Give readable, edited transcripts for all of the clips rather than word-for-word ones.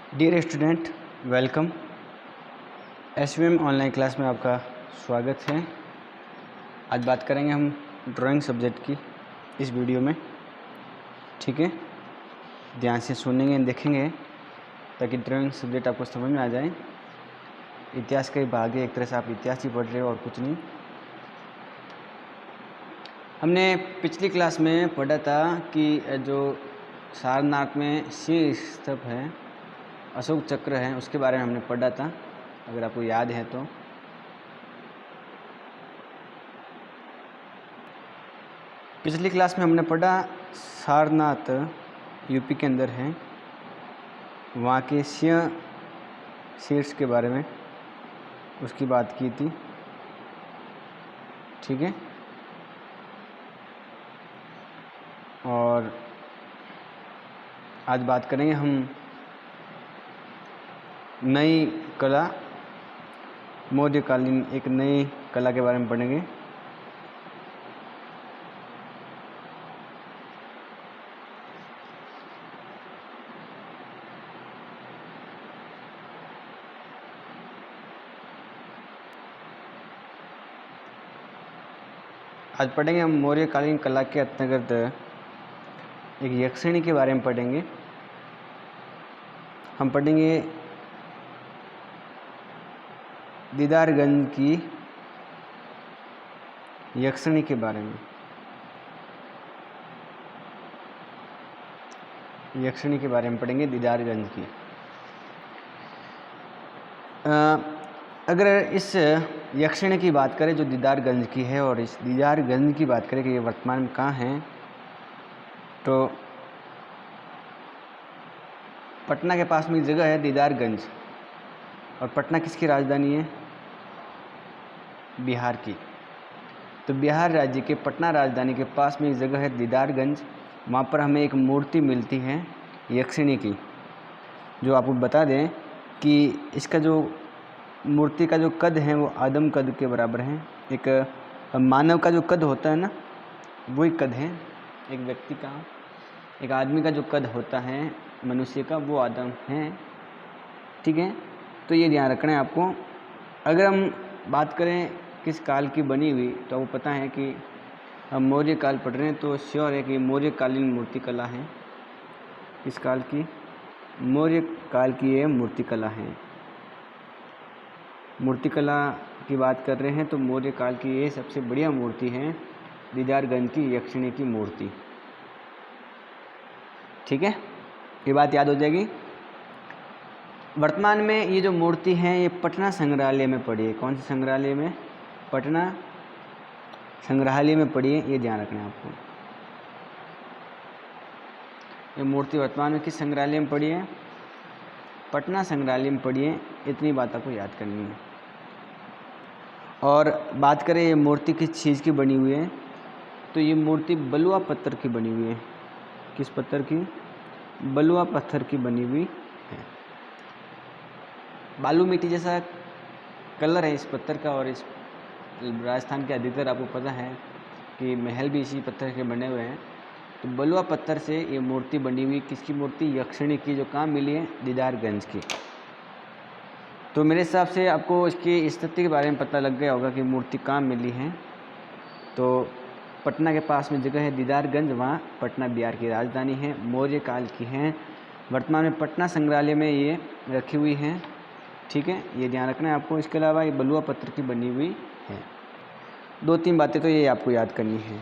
Dear student, welcome. SVM online class में आपका स्वागत है। आज बात करेंगे हम ड्राइंग सब्जेक्ट की इस वीडियो में। ठीक है, ध्यान से सुनेंगे, देखेंगे ताकि ड्राइंग सब्जेक्ट आपको समझ में आ जाए। इतिहास का ही भाग है, एक तरह से आप इतिहास ही पढ़ रहे हो और कुछ नहीं। हमने पिछली क्लास में पढ़ा था कि जो सारनाथ में शीर्ष स्तंभ है, अशोक चक्र है, उसके बारे में हमने पढ़ा था, अगर आपको याद है तो। पिछली क्लास में हमने पढ़ा सारनाथ यूपी के अंदर है, वहाँ के सिंह शीर्ष के बारे में उसकी बात की थी। ठीक है, और आज बात करेंगे हम नई कला, मौर्यकालीन एक नई कला के बारे में पढ़ेंगे। आज पढ़ेंगे हम मौर्यकालीन कला के अंतर्गत एक यक्षिणी के बारे में पढ़ेंगे। हम पढ़ेंगे दीदारगंज की यक्षिणी के बारे में। यक्षिणी के बारे में पढ़ेंगे, दीदारगंज की। अगर इस यक्षिणी की बात करें जो दीदारगंज की है, और इस दीदारगंज की बात करें कि ये वर्तमान में कहाँ है, तो पटना के पास में एक जगह है दीदारगंज। और पटना किसकी राजधानी है? बिहार की। तो बिहार राज्य के पटना राजधानी के पास में एक जगह है दीदारगंज। वहाँ पर हमें एक मूर्ति मिलती है यक्षिणी की, जो आपको बता दें कि इसका जो मूर्ति का जो कद है वो आदम कद के बराबर है। एक मानव का जो कद होता है ना, वही कद है एक व्यक्ति का, एक आदमी का जो कद होता है मनुष्य का, वो आदम है। ठीक है, तो ये ध्यान रखना है आपको। अगर हम बात करें किस काल की बनी हुई, तो आपको पता है कि हम मौर्य काल पढ़ रहे हैं, तो श्योर है कि मौर्यकालीन मूर्ति कला है। किस काल की? मौर्य काल की ये मूर्ति कला है। मूर्ति कला की बात कर रहे हैं तो मौर्य काल की ये सबसे बढ़िया मूर्ति है, दीदारगंज की यक्षिणी की मूर्ति। ठीक है, ये बात याद हो जाएगी। वर्तमान में ये जो मूर्ति है ये पटना संग्रहालय में पड़ी है। कौन से संग्रहालय में? पटना संग्रहालय में पड़ी है, ये ध्यान रखना है आपको। ये मूर्ति वर्तमान में किस संग्रहालय में पड़ी है? पटना संग्रहालय में पड़ी है। इतनी बात आपको याद करनी है। और बात करें ये मूर्ति किस चीज़ की बनी हुई है, तो ये मूर्ति बलुआ पत्थर की बनी हुई है। किस पत्थर की? बलुआ पत्थर की बनी हुई है। बालू मिट्टी जैसा कलर है इस पत्थर का। और इस राजस्थान के अधिकतर आपको पता है कि महल भी इसी पत्थर के बने हुए हैं। तो बलुआ पत्थर से ये मूर्ति बनी हुई, किसकी मूर्ति? यक्षिणी की, जो कहाँ मिली है? दीदारगंज की। तो मेरे हिसाब से आपको इसकी स्थिति के बारे में पता लग गया होगा कि मूर्ति कहाँ मिली है। तो पटना के पास में जगह है दीदारगंज, वहाँ पटना बिहार की राजधानी है, मौर्य काल की है। वर्तमान में पटना संग्रहालय में ये रखी हुई है। ठीक है, ये ध्यान रखना है आपको। इसके अलावा ये बलुआ पत्थर की बनी हुई है। 2-3 बातें तो ये आपको याद करनी है।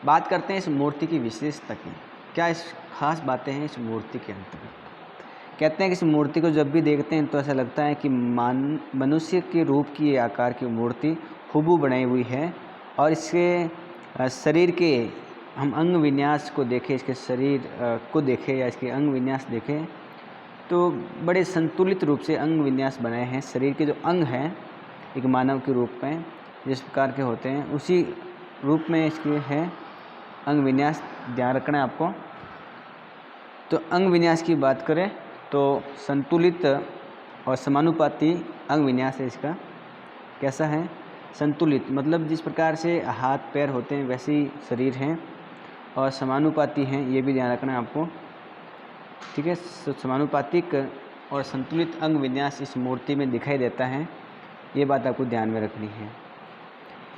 बात करते हैं इस मूर्ति की विशेषता की। क्या इस खास बातें हैं इस मूर्ति के अंतर्गत? कहते हैं कि इस मूर्ति को जब भी देखते हैं तो ऐसा लगता है कि मनुष्य के रूप की ये आकार की मूर्ति हूबहू बनाई हुई है। और इसके शरीर के हम अंग विन्यास को देखें, इसके शरीर को देखें या इसके अंग विन्यास देखें, तो बड़े संतुलित रूप से अंग विन्यास बनाए हैं। शरीर के जो अंग हैं एक मानव के रूप में जिस प्रकार के होते हैं, उसी रूप में इसके है अंग विन्यास। ध्यान रखना है आपको। तो अंग विन्यास की बात करें तो संतुलित और समानुपाती अंग विन्यास है इसका। कैसा है? संतुलित, मतलब जिस प्रकार से हाथ पैर होते हैं वैसे ही शरीर हैं, और समानुपाती हैं, ये भी ध्यान रखना है आपको। ठीक है, समानुपातिक और संतुलित अंग विन्यास इस मूर्ति में दिखाई देता है, ये बात आपको ध्यान में रखनी है।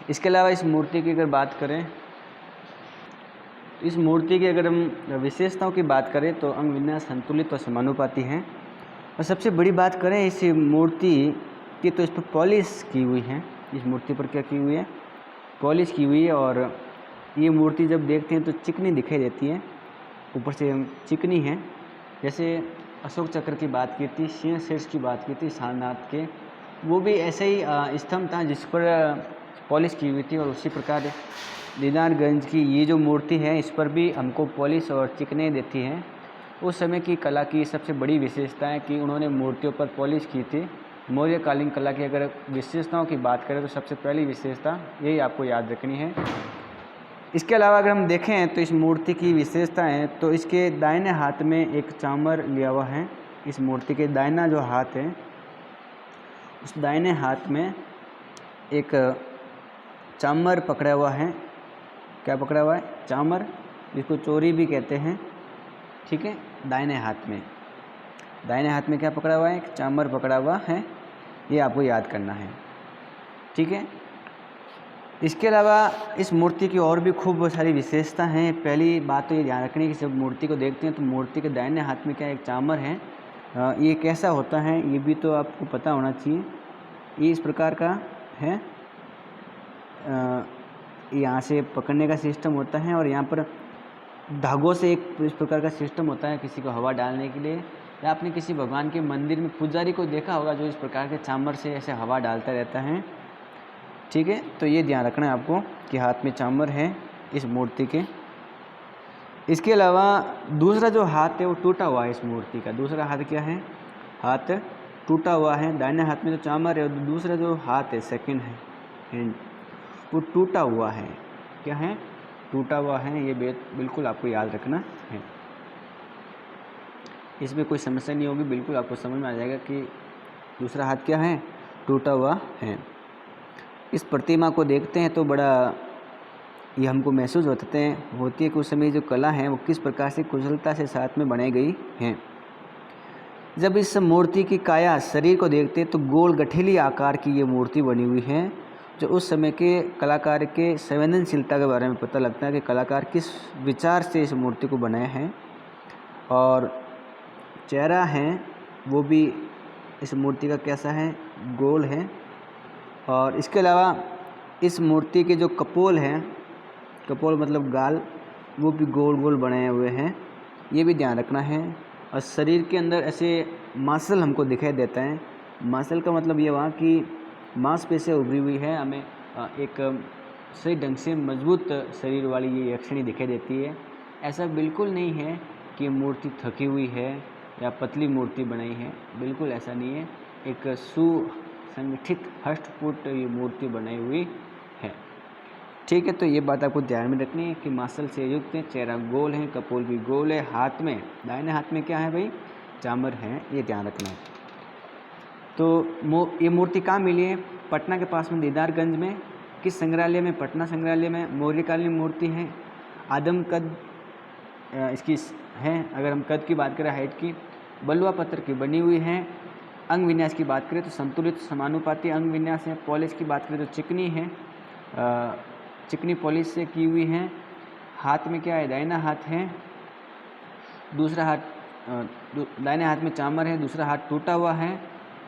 इसके अलावा इस मूर्ति की अगर बात करें, इस मूर्ति की अगर हम विशेषताओं की बात करें तो अंग विन्यास संतुलित और समानुपाती हैं। और सबसे बड़ी बात करें इस मूर्ति की तो इस पर पॉलिश की हुई है। इस मूर्ति पर क्या की हुई है? पॉलिश की हुई है। और ये मूर्ति जब देखते हैं तो चिकनी दिखाई देती है, ऊपर से चिकनी है। जैसे अशोक चक्र की बात की थी, सिंह शीर्ष की बात की थी सारनाथ के, वो भी ऐसे ही स्तंभ था जिस पर पॉलिश की हुई थी। और उसी प्रकार दीनारगंज की ये जो मूर्ति है इस पर भी हमको पॉलिश और चिकने देती हैं। उस समय की कला की सबसे बड़ी विशेषता है कि उन्होंने मूर्तियों पर पॉलिश की थी। मौर्यकालीन कला की अगर विशेषताओं की बात करें तो सबसे पहली विशेषता यही आपको याद रखनी है। इसके अलावा अगर हम देखें तो इस मूर्ति की विशेषता है तो इसके दाहिने हाथ में एक चामर लिया हुआ है। इस मूर्ति के दाहिना जो हाथ है उस दाहिने हाथ में एक चामर पकड़ा हुआ है। क्या पकड़ा हुआ है? चामर, जिसको चोरी भी कहते हैं। ठीक है, दाहिने हाथ में क्या पकड़ा हुआ है? एक चामर पकड़ा हुआ है, ये आपको याद करना है। ठीक है, इसके अलावा इस मूर्ति की और भी खूब सारी विशेषता हैं। पहली बात तो ये ध्यान रखनी है कि जब मूर्ति को देखते हैं तो मूर्ति के दाहिने हाथ में क्या एक चामर है। ये कैसा होता है ये भी तो आपको पता होना चाहिए। ये इस प्रकार का है, यहाँ से पकड़ने का सिस्टम होता है और यहाँ पर धागों से एक इस प्रकार का सिस्टम होता है किसी को हवा डालने के लिए। या आपने किसी भगवान के मंदिर में पुजारी को देखा होगा जो इस प्रकार के चामर से ऐसे हवा डालता रहता है। ठीक है, तो ये ध्यान रखना है आपको कि हाथ में चामर है इस मूर्ति के। इसके अलावा दूसरा जो हाथ है वो टूटा हुआ है इस मूर्ति का। दूसरा हाथ क्या है? हाथ टूटा हुआ है। दाहिने हाथ में तो चामर है और दूसरा जो हाथ है सेकंड है हैंड, वो टूटा हुआ है। क्या है? टूटा हुआ है। ये बिल्कुल आपको याद रखना है। इसमें कोई समस्या नहीं होगी, बिल्कुल आपको समझ में आ जाएगा कि दूसरा हाथ क्या है? टूटा हुआ है। इस प्रतिमा को देखते हैं तो बड़ा ये हमको महसूस होती है कि उस समय जो कला है वो किस प्रकार से कुशलता से साथ में बनाई गई हैं। जब इस मूर्ति की काया शरीर को देखते हैं तो गोल गठीली आकार की ये मूर्ति बनी हुई है, जो उस समय के कलाकार के संवेदनशीलता के बारे में पता लगता है कि कलाकार किस विचार से इस मूर्ति को बनाया है। और चेहरा है वो भी इस मूर्ति का कैसा है? गोल है। और इसके अलावा इस मूर्ति के जो कपोल हैं, कपोल मतलब गाल, वो भी गोल गोल बनाए हुए हैं, ये भी ध्यान रखना है। और शरीर के अंदर ऐसे मांसल हमको दिखाई देता है। मांसल का मतलब ये हुआ कि मांसपेशियाँ उभरी हुई है, हमें एक सही ढंग से मजबूत शरीर वाली ये यक्षिणी दिखाई देती है। ऐसा बिल्कुल नहीं है कि मूर्ति थकी हुई है या पतली मूर्ति बनाई है, बिल्कुल ऐसा नहीं है। एक सुसंगठित हष्टपुष्ट ये मूर्ति बनाई हुई है। ठीक है, तो ये बात आपको ध्यान में रखनी है कि मांसल से युक्त है, चेहरा गोल है, कपोल भी गोल है, हाथ में दाहिने हाथ में क्या है भाई? चामर है, ये ध्यान रखना है। तो ये मूर्ति कहाँ मिली है? पटना के पास में दीदारगंज में। किस संग्रहालय में? पटना संग्रहालय में। मौर्यकालीन मूर्ति है, आदम कद इसकी है। अगर हम कद की बात करें, हाइट की, बलुआ पत्थर की बनी हुई है। अंग विन्यास की बात करें तो संतुलित समानुपाती अंग विन्यास है। पॉलिश की बात करें तो चिकनी है, चिकनी पॉलिश से की हुई है। हाथ में क्या है? दाहिना हाथ है, दूसरा हाथ दाहिने हाथ में चामर है, दूसरा हाथ टूटा हुआ है।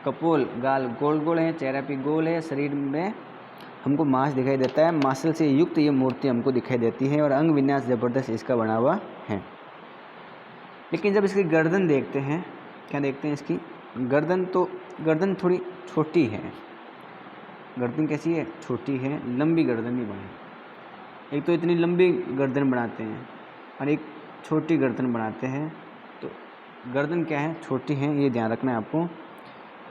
कपोल गाल गोल गोल है, चेहरा भी गोल है, शरीर में हमको मांस दिखाई देता है। मांसल से युक्त ये मूर्ति हमको दिखाई देती है और अंग विन्यास ज़बरदस्त इसका बना हुआ है। लेकिन जब इसकी गर्दन देखते हैं, क्या देखते हैं? इसकी गर्दन, तो गर्दन थोड़ी छोटी है। गर्दन कैसी है? छोटी है, लंबी गर्दन नहीं बनी। एक तो इतनी लंबी गर्दन बनाते हैं और एक छोटी गर्दन बनाते हैं, तो गर्दन क्या है? छोटी है, ये ध्यान रखना है आपको।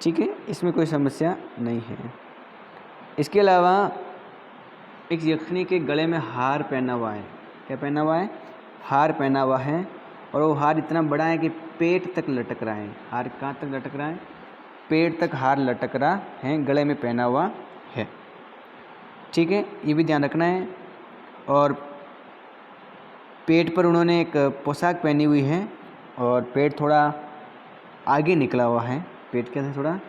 ठीक है, इसमें कोई समस्या नहीं है। इसके अलावा एक यक्षिणी के गले में हार पहना हुआ है। क्या पहना हुआ है? हार पहना हुआ है। और वो हार इतना बड़ा है कि पेट तक लटक रहा है। हार कहाँ तक लटक रहा है? पेट तक हार लटक रहा है, गले में पहना हुआ है। ठीक है, ये भी ध्यान रखना है। और पेट पर उन्होंने एक पोशाक पहनी हुई है, और पेट थोड़ा आगे निकला हुआ है, पेट के से थोड़ा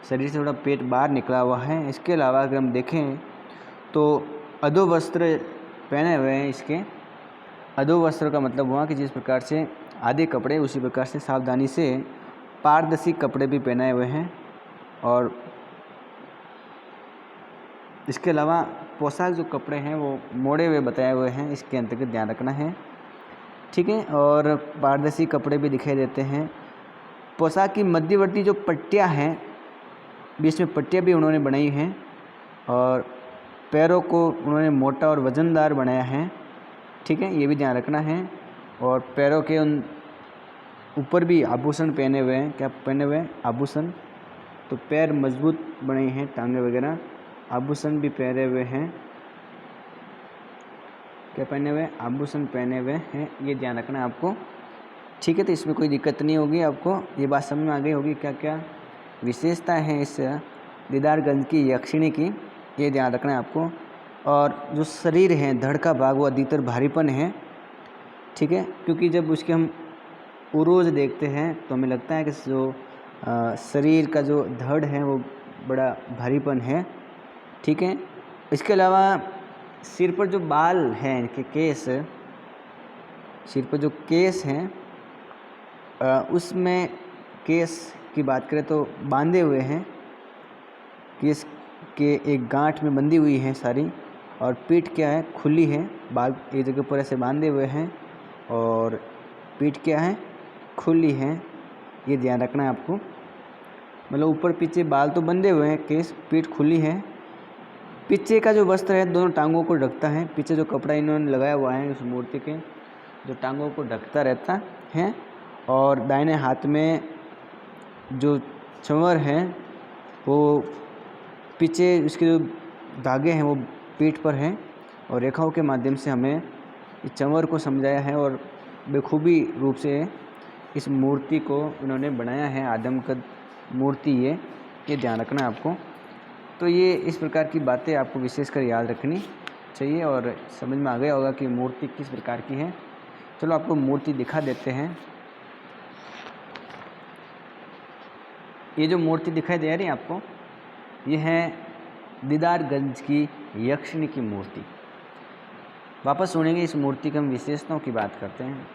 शरीर से थोड़ा पेट बाहर निकला हुआ है। इसके अलावा अगर हम देखें तो अधो वस्त्र पहने हुए हैं। इसके अधो वस्त्र का मतलब हुआ कि जिस प्रकार से आधे कपड़े, उसी प्रकार से सावधानी से पारदर्शी कपड़े भी पहनाए हुए हैं। और इसके अलावा पोशाक जो कपड़े हैं वो मोड़े हुए बताए हुए हैं, इसके अंतर्गत ध्यान रखना है, ठीक है। और पारदर्शी कपड़े भी दिखाई देते हैं। पोशाक की मध्यवर्ती जो पट्टियाँ हैं, बीच में पट्टियाँ भी उन्होंने बनाई हैं। और पैरों को उन्होंने मोटा और वज़नदार बनाया है, ठीक है, ये भी ध्यान रखना है। और पैरों के उन ऊपर भी आभूषण पहने हुए हैं। क्या पहने हुए हैं? आभूषण। तो पैर मजबूत बने हैं, टांगे वगैरह, आभूषण भी पहने हुए हैं। क्या पहने हुए? आभूषण पहने हुए हैं, ये ध्यान रखना है आपको, ठीक है। तो इसमें कोई दिक्कत नहीं होगी, आपको ये बात समझ में आ गई होगी क्या क्या विशेषताएं हैं इस दीदारगंज की यक्षिणी की, ये ध्यान रखना है आपको। और जो शरीर है, धड़ का भाग, वो अधिकतर भारीपन है, ठीक है, क्योंकि जब उसके हम उरोज देखते हैं तो हमें लगता है कि जो शरीर का जो धड़ है वो बड़ा भारीपन है, ठीक है। इसके अलावा सिर पर जो बाल हैं, इनके केस, सिर पर जो केस हैं उसमें केस की बात करें तो बांधे हुए हैं, केस के एक गांठ में बंधी हुई है सारी। और पीठ क्या है? खुली है, बाल एक जगह पर ऐसे बांधे हुए हैं और पीठ क्या है? खुली है, ये ध्यान रखना है आपको। मतलब ऊपर पीछे बाल तो बंधे हुए हैं, केस, पीठ खुली है। पीछे का जो वस्त्र है दोनों टांगों को ढकता है। पीछे जो कपड़ा इन्होंने लगाया हुआ है उस मूर्ति के, जो टांगों को ढकता रहता है। और दाहिने हाथ में जो चंवर है वो पीछे, उसके जो धागे हैं वो पीठ पर हैं। और रेखाओं के माध्यम से हमें इस चंवर को समझाया है और बेखूबी रूप से इस मूर्ति को इन्होंने बनाया है। आदमकद मूर्ति ये ध्यान रखना है आपको। तो ये इस प्रकार की बातें आपको विशेषकर याद रखनी चाहिए और समझ में आ गया होगा कि मूर्ति किस प्रकार की है। चलो आपको मूर्ति दिखा देते हैं। ये जो मूर्ति दिखाई दे रही है आपको, ये है दीदारगंज की यक्षिणी की मूर्ति। वापस सुनेंगे इस मूर्ति की हम विशेषताओं की बात करते हैं।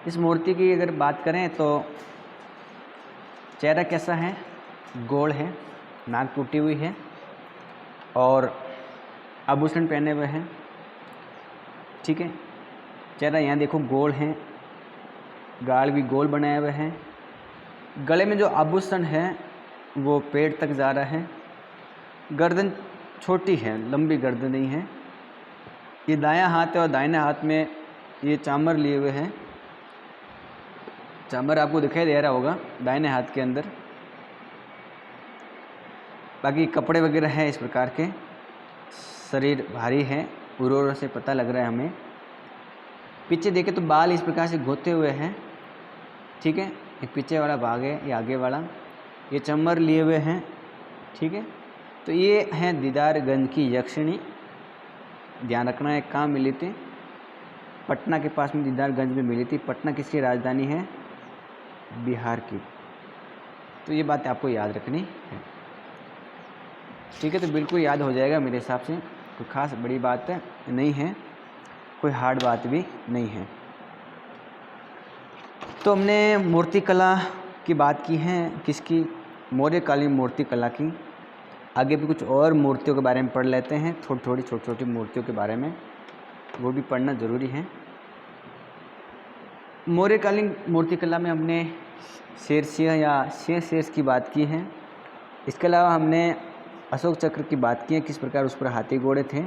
इस मूर्ति की अगर बात करें तो चेहरा कैसा है? गोल है, नाक टूटी हुई है और आभूषण पहने हुए हैं, ठीक है। चेहरा यहाँ देखो गोल है, गाल भी गोल बनाए हुए हैं। गले में जो आभूषण है वो पेट तक जा रहा है। गर्दन छोटी है, लंबी गर्दन नहीं है। ये दायां हाथ है और दाहिने हाथ में ये चामर लिए हुए हैं। चामर आपको दिखाई दे रहा होगा दाहिने हाथ के अंदर। बाकी कपड़े वगैरह हैं इस प्रकार के। शरीर भारी है, उरों से पता लग रहा है हमें। पीछे देखें तो बाल इस प्रकार से घोते हुए हैं, ठीक है। एक पीछे वाला भाग है, ये आगे वाला, ये चम्मर लिए हुए हैं, ठीक है। तो ये हैं दीदारगंज की यक्षिणी। ध्यान रखना है कहाँ मिली थी? पटना के पास में दीदारगंज में मिली थी। पटना किसकी राजधानी है? बिहार की। तो ये बात आपको याद रखनी है, ठीक है। तो बिल्कुल याद हो जाएगा मेरे हिसाब से, कोई खास बड़ी बात नहीं है, कोई हार्ड बात भी नहीं है। तो हमने मूर्ति कला की बात की है, किसकी? मौर्यकालीन मूर्ति कला की। आगे भी कुछ और मूर्तियों के बारे में पढ़ लेते हैं, छोटी छोटी मूर्तियों के बारे में, वो भी पढ़ना ज़रूरी है। मौर्यकालीन मूर्तिकला में हमने शेरसिंह या शेष की बात की है। इसके अलावा हमने अशोक चक्र की बात की है, किस प्रकार उस पर हाथी घोड़े थे।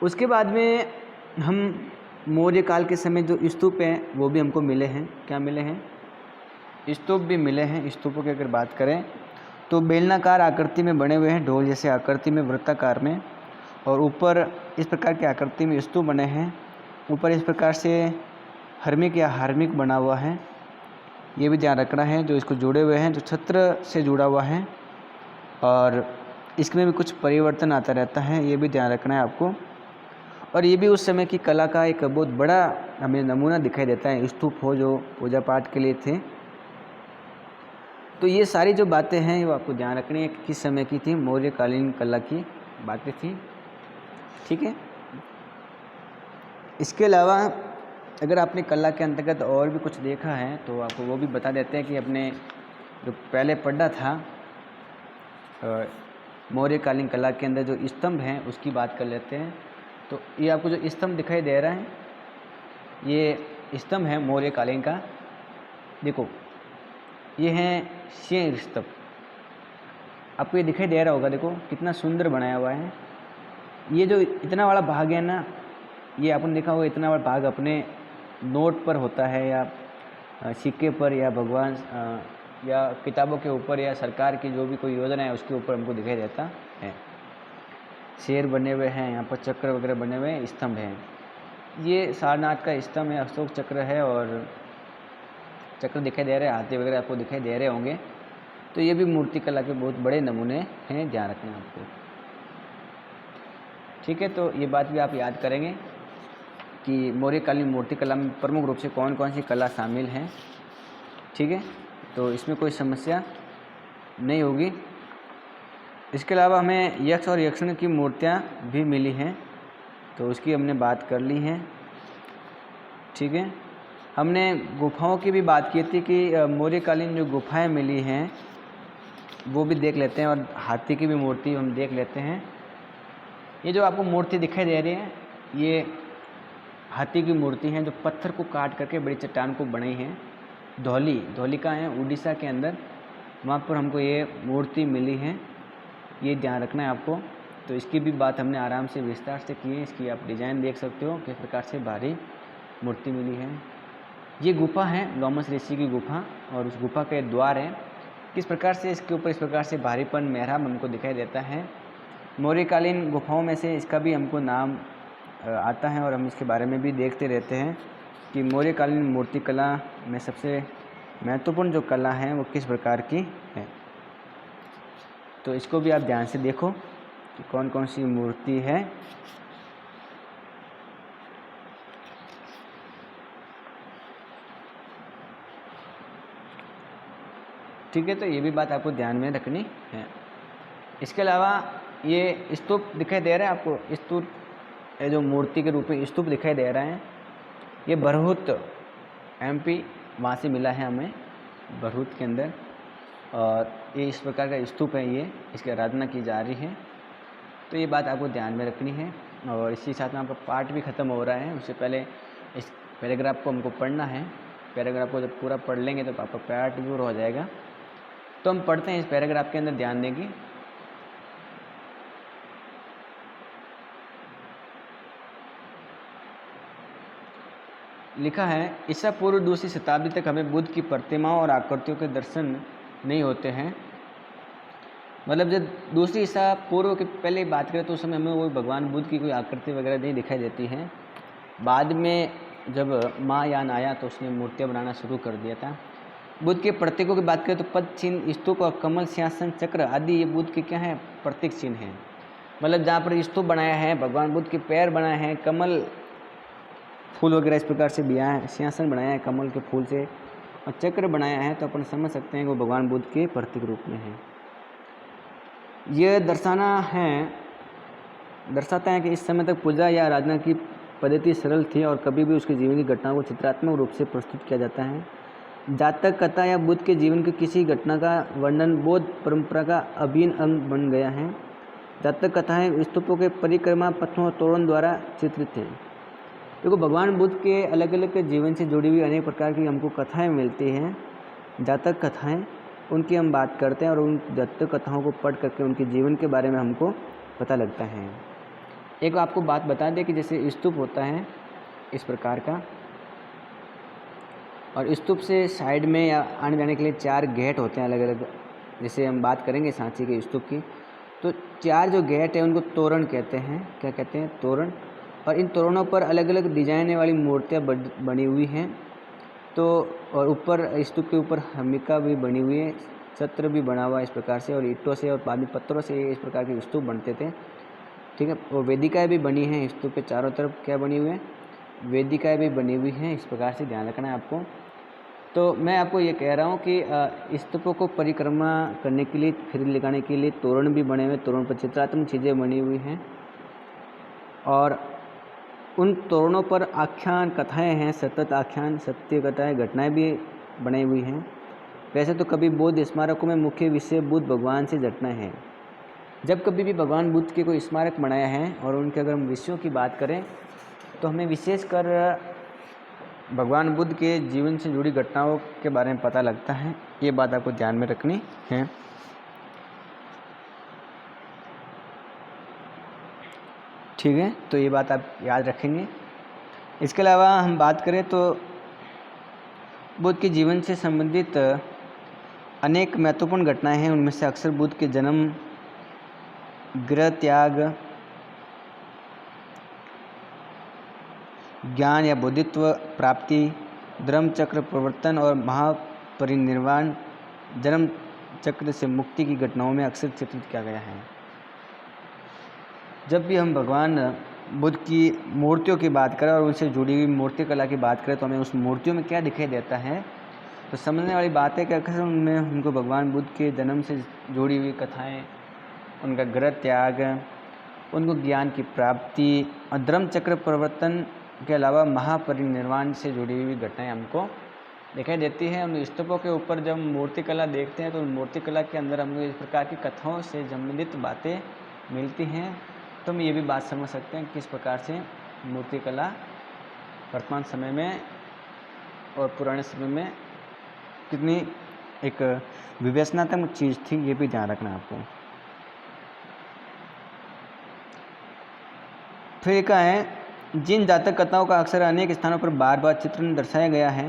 उसके बाद में हम मौर्य काल के समय जो स्तूप हैं वो भी हमको मिले हैं। क्या मिले हैं? स्तूप भी मिले हैं। स्तूपों की अगर बात करें तो बेलनाकार आकृति में बने हुए हैं, ढोल जैसे आकृति में, वृत्ताकार में, और ऊपर इस प्रकार की आकृति में स्तूप बने हैं। ऊपर इस प्रकार से हर्मिक या हार्मिक बना हुआ है, ये भी ध्यान रखना है। जो इसको जुड़े हुए हैं, जो छत्र से जुड़ा हुआ है, और इसमें भी कुछ परिवर्तन आता रहता है, ये भी ध्यान रखना है आपको। और ये भी उस समय की कला का एक बहुत बड़ा हमें नमूना दिखाई देता है। स्तूप हो जो पूजा पाठ के लिए थे। तो ये सारी जो बातें हैं वो आपको ध्यान रखनी है कि किस समय की थी, मौर्यकालीन कला की बातें थी। ठीक है। इसके अलावा अगर आपने कला के अंतर्गत और भी कुछ देखा है तो आपको वो भी बता देते हैं कि अपने जो पहले पढ़ा था मौर्यकालीन कला के अंदर जो स्तंभ हैं उसकी बात कर लेते हैं। तो ये आपको जो स्तंभ दिखाई दे रहा है ये स्तंभ है मौर्यकालीन का। देखो ये है सिंह स्तंभ, आपको ये दिखाई दे रहा होगा। देखो कितना सुंदर बनाया हुआ है। ये जो इतना बड़ा भाग है ना, ये आपने देखा होगा इतना बड़ा भाग अपने नोट पर होता है या सिक्के पर या भगवान या किताबों के ऊपर या सरकार की जो भी कोई योजना है उसके ऊपर हमको दिखाई देता है। शेर बने हुए हैं, यहाँ पर चक्र वगैरह बने हुए हैं, स्तंभ हैं। ये सारनाथ का स्तंभ है, अशोक चक्र है और चक्र दिखाई दे रहे हैं, हाथी वगैरह आपको दिखाई दे रहे होंगे। तो ये भी मूर्ति कला के बहुत बड़े नमूने हैं, ध्यान रखना आपको। ठीक है, तो ये बात भी आप याद करेंगे कि मौर्यकालीन मूर्ति कला में प्रमुख रूप से कौन कौन सी कला शामिल हैं। ठीक है, तो इसमें कोई समस्या नहीं होगी। इसके अलावा हमें यक्ष और यक्षिणी की मूर्तियाँ भी मिली हैं, तो उसकी हमने बात कर ली है। ठीक है, हमने गुफाओं की भी बात की थी कि मौर्यकालीन जो गुफाएं मिली हैं वो भी देख लेते हैं और हाथी की भी मूर्ति हम देख लेते हैं। ये जो आपको मूर्ति दिखाई दे रही है ये हाथी की मूर्ति है जो पत्थर को काट करके बड़ी चट्टान को बनाई है। धौली का है उड़ीसा के अंदर, वहाँ पर हमको ये मूर्ति मिली है, ये ध्यान रखना है आपको। तो इसकी भी बात हमने आराम से विस्तार से की है। इसकी आप डिज़ाइन देख सकते हो किस प्रकार से भारी मूर्ति मिली है। ये गुफा है लोमस ऋषि की गुफा और उस गुफा के द्वार है। किस प्रकार से इसके ऊपर इस प्रकार से भारीपन मेहराब हमको दिखाई देता है। मौर्यकालीन गुफाओं में से इसका भी हमको नाम आता है और हम इसके बारे में भी देखते रहते हैं कि मौर्यकालीन मूर्ति कला में सबसे महत्वपूर्ण जो कला है वो किस प्रकार की है। तो इसको भी आप ध्यान से देखो कि कौन कौन सी मूर्ति है। ठीक है, तो ये भी बात आपको ध्यान में रखनी है। इसके अलावा ये स्तूप दिखाई दे रहा है आपको, स्तूप ये जो मूर्ति के रूप में स्तूप दिखाई दे रहा है ये भरहुत MP वहाँ से मिला है हमें, भरहुत के अंदर। और ये इस प्रकार का स्तूप है, ये इसकी आराधना की जा रही है। तो ये बात आपको ध्यान में रखनी है। और इसी साथ में आपका पाठ भी ख़त्म हो रहा है, उससे पहले इस पैराग्राफ को हमको पढ़ना है। पैराग्राफ को जब पूरा पढ़ लेंगे तो आपका पाठ भी पूरा हो जाएगा। तो हम पढ़ते हैं, इस पैराग्राफ के अंदर ध्यान देंगे। लिखा है ईसा पूर्व 2वीं शताब्दी तक हमें बुद्ध की प्रतिमाओं और आकृतियों के दर्शन नहीं होते हैं। मतलब जब 2वीं ईसा पूर्व के पहले बात करें तो उस समय हमें वो भगवान बुद्ध की कोई आकृति वगैरह नहीं दिखाई देती है। बाद में जब महायान आया तो उसने मूर्तियाँ बनाना शुरू कर दिया था। बुद्ध के प्रतीकों की बात करें तो पद चिन्ह, स्तूप और कमल, सिंहासन, चक्र आदि ये बुद्ध के क्या हैं, प्रतीक चिन्ह हैं। मतलब जहाँ पर स्तूप बनाया है, भगवान बुद्ध के पैर बनाए हैं, कमल फूल वगैरह इस प्रकार से दिया है, सिंहासन बनाया है कमल के फूल से और चक्र बनाया है, तो अपन समझ सकते हैं कि वो भगवान बुद्ध के प्रतीक रूप में है। यह दर्शाता है कि इस समय तक पूजा या आराधना की पद्धति सरल थी और कभी भी उसके जीवन की घटनाओं को चित्रात्मक रूप से प्रस्तुत किया जाता है। जातक कथा या बुद्ध के जीवन की किसी घटना का वर्णन बौद्ध परंपरा का अभिन्न अंग बन गया है। जातक कथाएं स्तूपों के परिक्रमा पथों और तोरण द्वारा चित्रित हैं। देखो भगवान बुद्ध के अलग अलग जीवन से जुड़ी हुई अनेक प्रकार की हमको कथाएं मिलती हैं, जातक कथाएं, उनकी हम बात करते हैं और उन जातक कथाओं को पढ़ करके उनके जीवन के बारे में हमको पता लगता है। एक आपको बात बता दें कि जैसे स्तूप होता है इस प्रकार का और स्तूप से साइड में या आने जाने के लिए 4 गेट होते हैं अलग अलग। जैसे हम बात करेंगे सांची के स्तूप की तो 4 जो गेट हैं उनको तोरण कहते हैं। क्या कहते हैं? तोरण। और इन तोरणों पर अलग अलग डिजाइन वाली मूर्तियाँ बनी हुई हैं। तो और ऊपर स्तूप के ऊपर हमिका भी बनी हुई है, छत्र भी बना हुआ है इस प्रकार से, और ईंटों से और बाद में पत्थरों से इस प्रकार के स्तूप बनते थे। ठीक है। और वेदिकाएँ भी बनी हैं स्तूप के चारों तरफ, क्या बनी हुई है, वेदिकाएँ भी बनी हुई हैं। इस प्रकार से ध्यान रखना है आपको। तो मैं आपको ये कह रहा हूँ कि स्तूपों को परिक्रमा करने के लिए, फिर लगाने के लिए तोरण भी बने हुए, तोरण पर चित्रात्मक चीज़ें बनी हुई हैं और उन तोरणों पर आख्यान कथाएँ हैं, सतत आख्यान, सत्य कथाएँ, घटनाएँ भी बनाई हुई हैं। वैसे तो कभी बौद्ध स्मारकों में मुख्य विषय बुद्ध भगवान से घटना है। जब कभी भी भगवान बुद्ध के कोई स्मारक बनाया है और उनके अगर हम विषयों की बात करें तो हमें विशेषकर भगवान बुद्ध के जीवन से जुड़ी घटनाओं के बारे में पता लगता है। ये बात आपको ध्यान में रखनी है। ठीक है, तो ये बात आप याद रखेंगे। इसके अलावा हम बात करें तो बुद्ध के जीवन से संबंधित अनेक महत्वपूर्ण घटनाएं हैं। उनमें से अक्सर बुद्ध के जन्म, गृह त्याग, ज्ञान या बोधित्व प्राप्ति, धर्म चक्र प्रवर्तन और महापरिनिर्वाण, जन्म चक्र से मुक्ति की घटनाओं में अक्सर चित्रित किया गया है। जब भी हम भगवान बुद्ध की मूर्तियों की बात करें और उनसे जुड़ी हुई मूर्ति कला की बात करें तो हमें उस मूर्तियों में क्या दिखाई देता है, तो समझने वाली बात है कि अक्सर उनमें हमको भगवान बुद्ध के जन्म से जुड़ी हुई कथाएं, उनका गृह त्याग, उनको ज्ञान की प्राप्ति और धर्म चक्र प्रवर्तन के अलावा महापरिनिर्वाण से जुड़ी हुई घटनाएं हमको दिखाई देती है। उन स्तूपों के ऊपर जब मूर्ति कला देखते हैं तो उन मूर्ति कला के अंदर हमको इस प्रकार की कथाओं से संबंधित बातें मिलती हैं। तो हम ये भी बात समझ सकते हैं किस प्रकार से मूर्ति कला वर्तमान समय में और पुराने समय में कितनी एक विवेचनात्मक चीज़ थी, ये भी ध्यान रखना आपको। फिर क्या है, जिन जातक कथाओं का अक्सर अनेक स्थानों पर बार बार चित्रण दर्शाया गया है।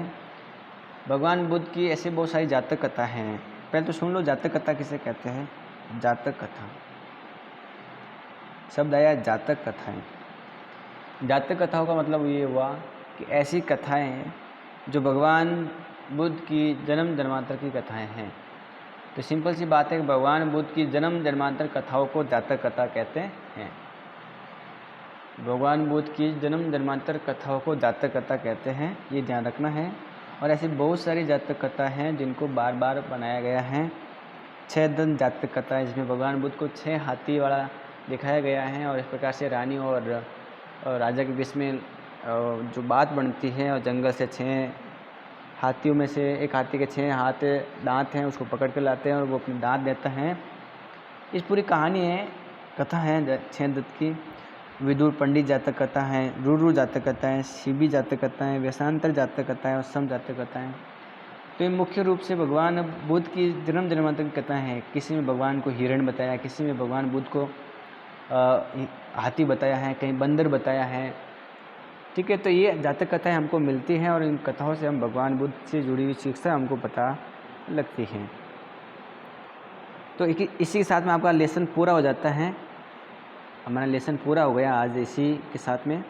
भगवान बुद्ध की ऐसी बहुत सारी जातक कथा हैं। पहले तो सुन लो जातक कथा किसे कहते हैं। जातक कथा शब्द आया जातक कथाएं। जातक कथाओं का मतलब ये हुआ कि ऐसी कथाएं हैं जो भगवान बुद्ध की जन्म जन्मांतर की कथाएं हैं। तो सिंपल सी बात है कि भगवान बुद्ध की जन्म जन्मांतर कथाओं को जातक कथा कहते हैं। भगवान बुद्ध की जन्म जन्मांतर कथाओं को जातक कथा कहते हैं, ये ध्यान रखना है। और ऐसी बहुत सारी जातक कथा हैं जिनको बार बार बनाया गया है। 6 दंत जातक कथा है जिसमें भगवान बुद्ध को 6 हाथी वाला दिखाया गया है और इस प्रकार से रानी और राजा के बीच में जो बात बनती है और जंगल से 6 हाथियों में से एक हाथी के 6 हाथ दांत हैं, उसको पकड़ कर लाते हैं और वो अपने दांत देता है। इस पूरी कहानी है, कथा है 6 दंत की। विदुर पंडित जातक कथा है, रुरु जातक कथा है, शिबी जातक कथा है, वेशांतर जातक कथा है और सम जातक कथा है। तो ये मुख्य रूप से भगवान बुद्ध की जन्म जन्मांतर की कथा है। किसी में भगवान को हिरण बताया, किसी में भगवान बुद्ध को हाथी बताया है, कहीं बंदर बताया है। ठीक है, तो ये जातक कथाएं हमको मिलती हैं और इन कथाओं से हम भगवान बुद्ध से जुड़ी हुई शिक्षा हमको पता लगती हैं। तो इसी के साथ में आपका लेसन पूरा हो जाता है। हमारा लेसन पूरा हो गया आज इसी के साथ में।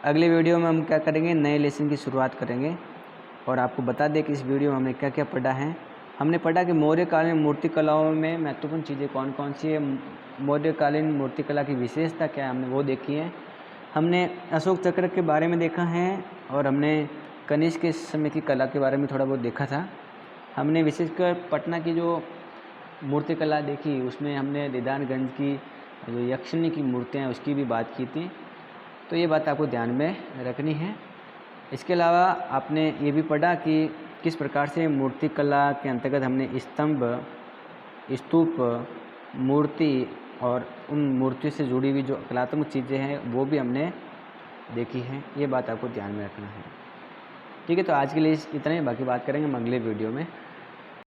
अगले वीडियो में हम क्या करेंगे, नए लेसन की शुरुआत करेंगे और आपको बता दें कि इस वीडियो में हमने क्या क्या पढ़ा है। हमने पढ़ा कि मौर्यकालीन मूर्ति कलाओं में महत्वपूर्ण चीज़ें कौन कौन सी है, मौर्यकालीन मूर्ति कला की विशेषता क्या है, हमने वो देखी है। हमने अशोक चक्र के बारे में देखा है और हमने कनिष्क के समय की कला के बारे में थोड़ा बहुत देखा था। हमने विशेषकर पटना की जो मूर्ति कला देखी उसमें हमने दीदारगंज की जो यक्षिणी की मूर्तियाँ हैं उसकी भी बात की थी। तो ये बात आपको ध्यान में रखनी है। इसके अलावा आपने ये भी पढ़ा कि किस प्रकार से मूर्ति कला के अंतर्गत हमने स्तंभ, स्तूप, मूर्ति और उन मूर्तियों से जुड़ी हुई जो कलात्मक चीज़ें हैं वो भी हमने देखी हैं। ये बात आपको ध्यान में रखना है। ठीक है, तो आज के लिए इतना ही, बाकी बात करेंगे हम अगले वीडियो में।